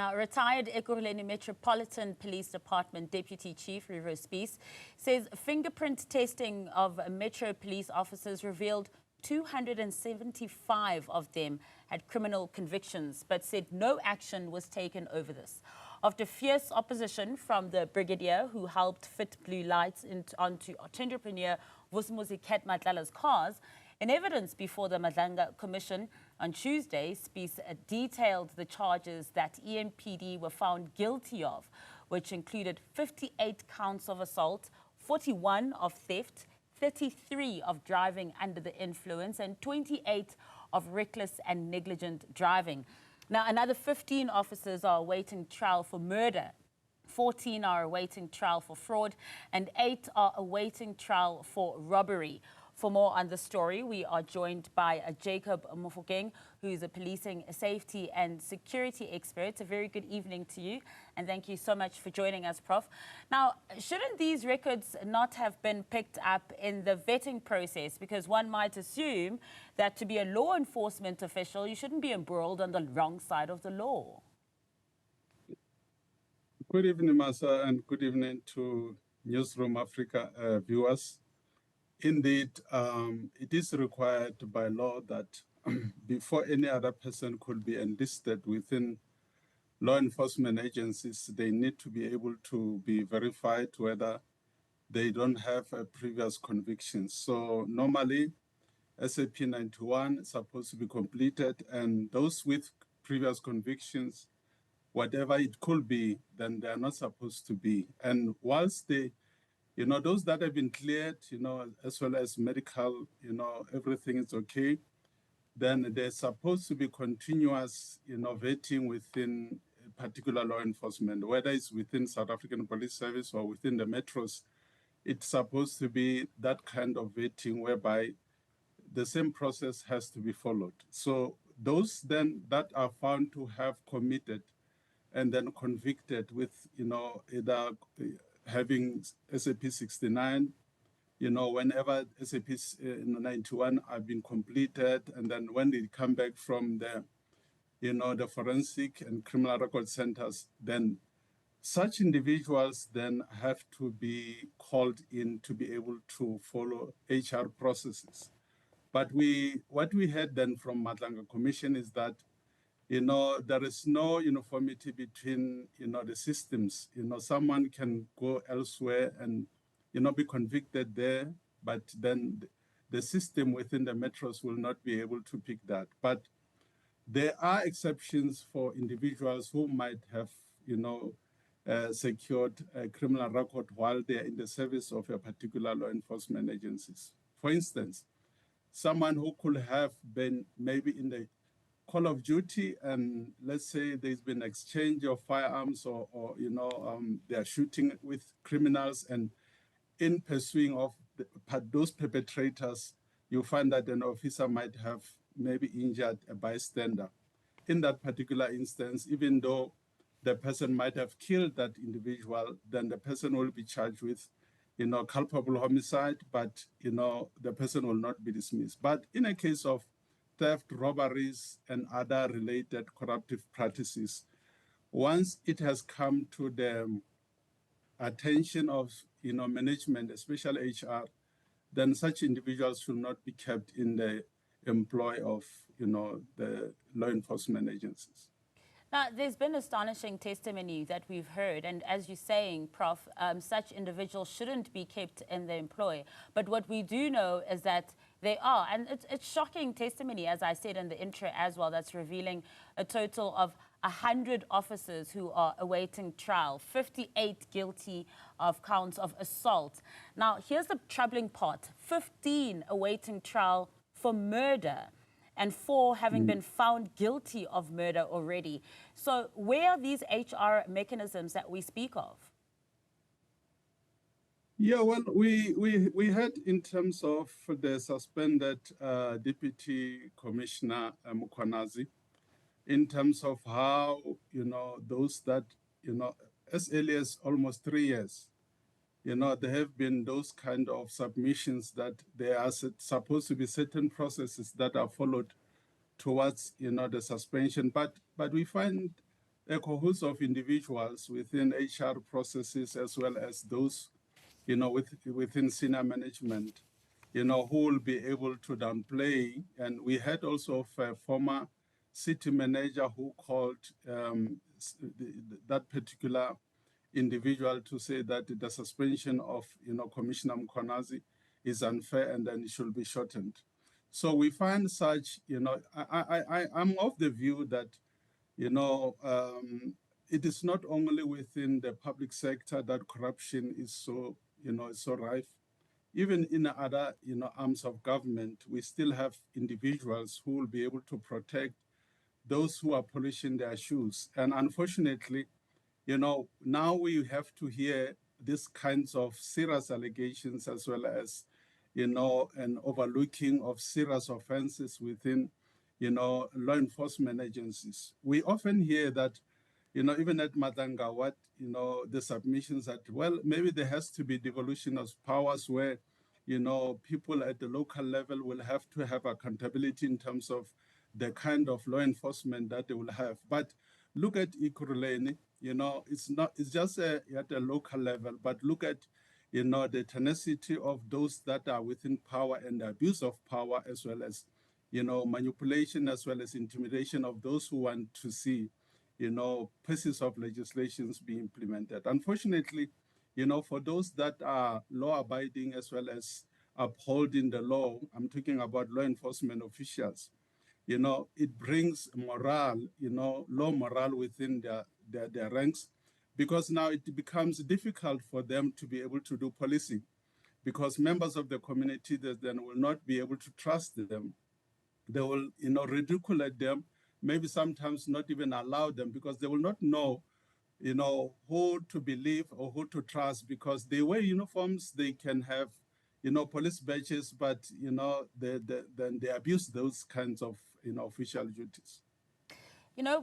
Now, retired Ekurhuleni Metropolitan Police Department Deputy Chief Revo Spies says fingerprint testing of Metro police officers revealed 275 of them had criminal convictions, but said no action was taken over this. After fierce opposition from the brigadier who helped fit blue lights onto tenderpreneur Vusimuzi Cat Matlala's cars, in evidence before the Madlanga Commission on Tuesday, Spies detailed the charges that EMPD were found guilty of, which included 58 counts of assault, 41 of theft, 33 of driving under the influence, and 28 of reckless and negligent driving. Now, another 15 officers are awaiting trial for murder. 14 are awaiting trial for fraud, and 8 are awaiting trial for robbery. For more on the story, we are joined by Jacob Mofokeng, who is a policing, safety and security expert. A very good evening to you, and thank you so much for joining us, Prof. Now, shouldn't these records not have been picked up in the vetting process? Because one might assume that to be a law enforcement official, you shouldn't be embroiled on the wrong side of the law. Good evening, Masa, and good evening to Newzroom Afrika viewers. Indeed, it is required by law that before any other person could be enlisted within law enforcement agencies, they need to be able to be verified whether they don't have previous convictions. So normally, SAP 91 is supposed to be completed, and those with previous convictions, whatever it could be, then they are not supposed to be. And whilst they those that have been cleared, as well as medical, everything is okay, then there's supposed to be continuous, vetting within particular law enforcement, whether it's within South African Police Service or within the metros. It's supposed to be that kind of vetting whereby the same process has to be followed. So those then that are found to have committed and then convicted with, either having SAP 69, whenever SAP 91 have been completed, and then when they come back from the forensic and criminal record centers, then such individuals then have to be called in to be able to follow HR processes. But what we heard then from Madlanga Commission is that there is no uniformity between, the systems. Someone can go elsewhere and, be convicted there, but then the system within the metros will not be able to pick that. But there are exceptions for individuals who might have, secured a criminal record while they are in the service of a particular law enforcement agencies. For instance, someone who could have been maybe in the call of duty, and let's say there's been exchange of firearms or they are shooting with criminals, and in pursuing of those perpetrators, you find that an officer might have maybe injured a bystander. In that particular instance, even though the person might have killed that individual, then the person will be charged with, culpable homicide, but, the person will not be dismissed. But in a case of theft, robberies, and other related corruptive practices, once it has come to the attention of management, especially HR, then such individuals should not be kept in the employ of the law enforcement agencies. Now, there's been astonishing testimony that we've heard, and as you're saying, Prof, such individuals shouldn't be kept in the employ. But what we do know is that they are, and it's shocking testimony, as I said in the intro as well, that's revealing a total of 100 officers who are awaiting trial, 58 guilty of counts of assault. Now, here's the troubling part, 15 awaiting trial for murder, and 4 having been found guilty of murder already. So where are these HR mechanisms that we speak of? Yeah, well, we had in terms of the suspended Deputy Commissioner Mkhwanazi, in terms of how, those that, as early as almost 3 years, there have been those kind of submissions that there are supposed to be certain processes that are followed towards, the suspension. But we find a cohort of individuals within HR processes as well as those, within senior management, who will be able to downplay. And we had also of a former city manager who called that particular individual to say that the suspension of, Commissioner Mkhwanazi is unfair and then it should be shortened. So we find such, I'm of the view that, it is not only within the public sector that corruption is so, so rife. Even in other, arms of government, we still have individuals who will be able to protect those who are polishing their shoes. And unfortunately, now we have to hear these kinds of serious allegations as well as, an overlooking of serious offenses within, law enforcement agencies. We often hear that, even at Madlanga, what, the submissions that, well, maybe there has to be devolution of powers where, people at the local level will have to have accountability in terms of the kind of law enforcement that they will have. But look at Ikuruleni, it's just at a local level, but look at, the tenacity of those that are within power and the abuse of power, as well as, manipulation, as well as intimidation of those who want to see, pieces of legislations be implemented. Unfortunately, for those that are law-abiding as well as upholding the law, I'm talking about law enforcement officials, it brings morale, low morale within their ranks, because now it becomes difficult for them to be able to do policing, because members of the community that then will not be able to trust them. They will, ridicule them, maybe sometimes not even allow them, because they will not know, who to believe or who to trust, because they wear uniforms, they can have, police badges, but, then they abuse those kinds of, official duties.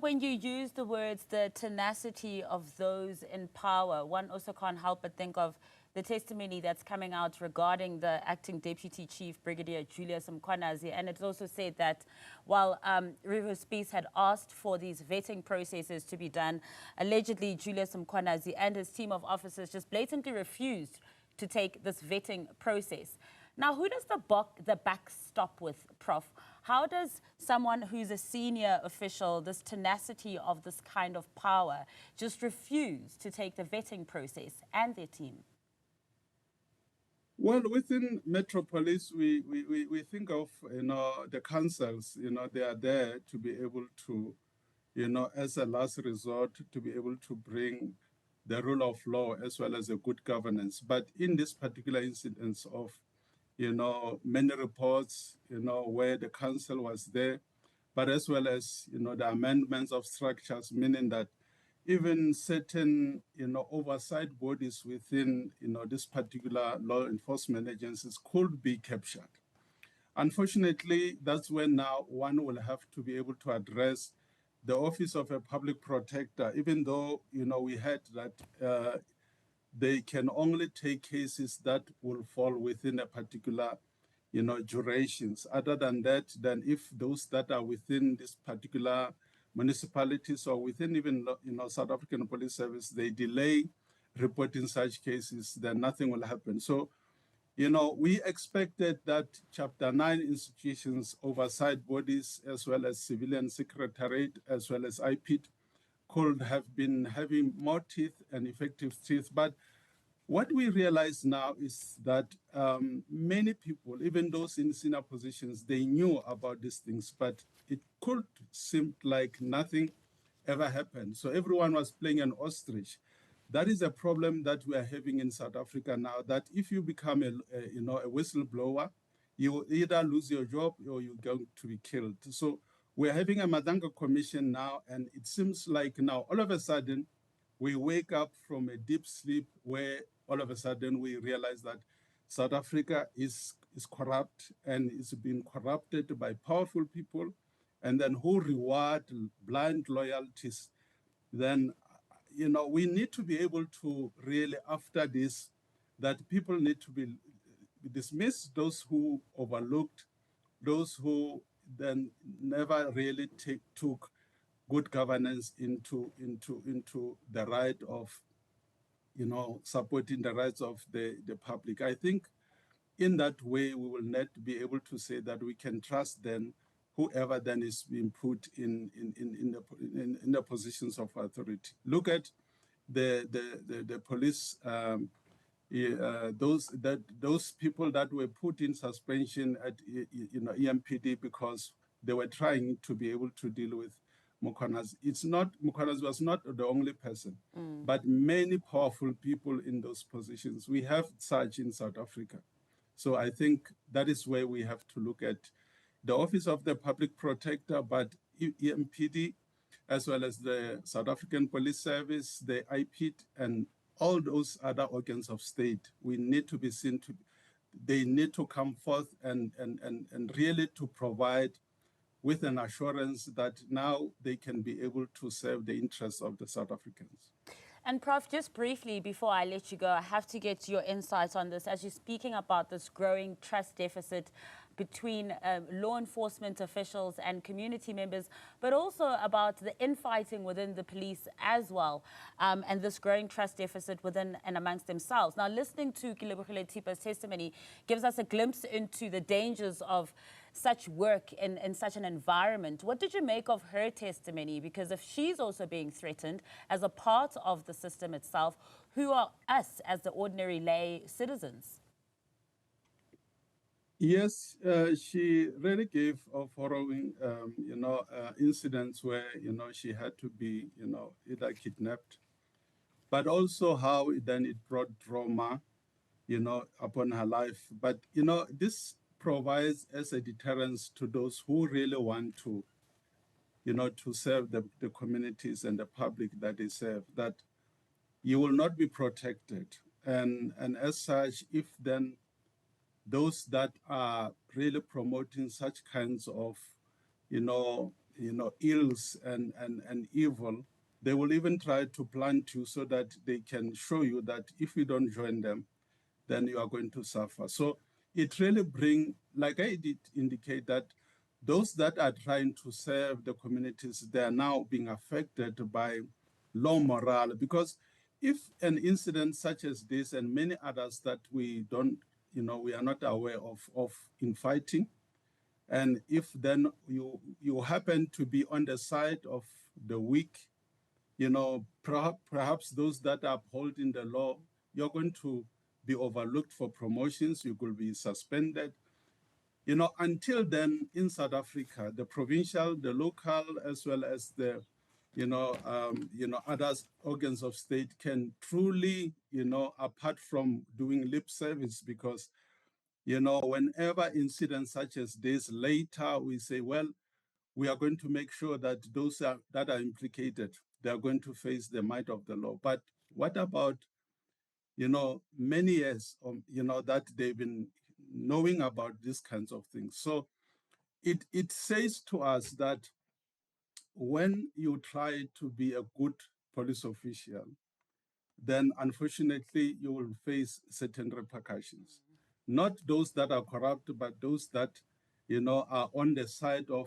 When you use the words, the tenacity of those in power, one also can't help but think of the testimony that's coming out regarding the acting deputy chief, Brigadier Julius Mkhwanazi. And it's also said that while Revo Spies had asked for these vetting processes to be done, allegedly Julius Mkhwanazi and his team of officers just blatantly refused to take this vetting process. Now, who does the buck stop with, Prof? How does someone who's a senior official, this tenacity of this kind of power, just refuse to take the vetting process and their team? Well, within Metropolis, we think of, the councils, they are there to be able to, as a last resort, to be able to bring the rule of law as well as a good governance. But in this particular incidence of, many reports, where the council was there, but as well as, the amendments of structures, meaning that even certain, oversight bodies within, this particular law enforcement agencies could be captured. Unfortunately, that's when now one will have to be able to address the Office of a Public Protector, even though, we heard that they can only take cases that will fall within a particular, durations. Other than that, then if those that are within this particular municipalities or within even, South African Police Service, they delay reporting such cases, then nothing will happen. So, we expected that Chapter 9 institutions, oversight bodies, as well as civilian secretariat, as well as IPID, could have been having more teeth and effective teeth. But what we realize now is that many people, even those in senior positions, they knew about these things, but it could seem like nothing ever happened. So everyone was playing an ostrich. That is a problem that we are having in South Africa now, that if you become a whistleblower, you will either lose your job or you're going to be killed. So we're having a Madlanga Commission now, and it seems like now all of a sudden we wake up from a deep sleep where all of a sudden we realize that South Africa is corrupt and is being corrupted by powerful people, and then who reward blind loyalties. Then, we need to be able to really, after this, that people need to be dismissed, those who overlooked, those who then never really took good governance into the right of, supporting the rights of the public. I think in that way, we will not be able to say that we can trust then whoever then is being put in the positions of authority. Look at the police, those people that were put in suspension at EMPD because they were trying to be able to deal with Mukhonazi. Mukhonazi was not the only person, but many powerful people in those positions. We have such in South Africa. So I think that is where we have to look at the Office of the Public Protector, but EMPD, as well as the South African Police Service, the IPID, and all those other organs of state. We need to be seen to, they need to come forth and really to provide with an assurance that now they can be able to serve the interests of the South Africans. And Prof, just briefly, before I let you go, I have to get your insights on this. As you're speaking about this growing trust deficit between law enforcement officials and community members, but also about the infighting within the police as well, and this growing trust deficit within and amongst themselves. Now, listening to Kilebogile Tipa's testimony gives us a glimpse into the dangers of such work in such an environment. What did you make of her testimony? Because if she's also being threatened as a part of the system itself, who are us as the ordinary lay citizens? Yes, she really gave of harrowing, incidents where, she had to be, either kidnapped, but also how then it brought trauma, upon her life. But, this provides as a deterrence to those who really want to, to serve the communities and the public that they serve, that you will not be protected. And as such, if then those that are really promoting such kinds of, ills and evil, they will even try to plant you so that they can show you that if you don't join them, then you are going to suffer. So it really brings, like I did indicate, that those that are trying to serve the communities, they are now being affected by low morale, because if an incident such as this and many others that we don't, we are not aware of infighting, and if then you happen to be on the side of the weak, perhaps those that are upholding the law, you're going to be overlooked for promotions, you could be suspended. Until then, in South Africa, the provincial, the local, as well as the, other organs of state can truly, apart from doing lip service, because, whenever incidents such as this, later we say, well, we are going to make sure that those that are implicated, they are going to face the might of the law. But what about, many years, that they've been knowing about these kinds of things? So it says to us that when you try to be a good police official, then unfortunately you will face certain repercussions. Not those that are corrupt, but those that, are on the side of,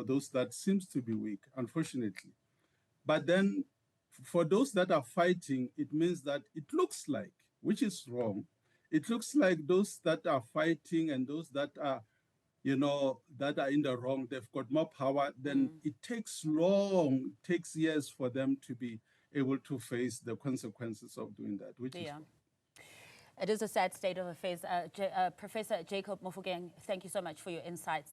those that seems to be weak, unfortunately. But then for those that are fighting, it means that it looks like, which is wrong, it looks like those that are fighting and those that are, that are in the wrong, they've got more power, then it takes years for them to be able to face the consequences of doing that, which is wrong. It is a sad state of affairs. Professor Jacob Mofokeng, thank you so much for your insights.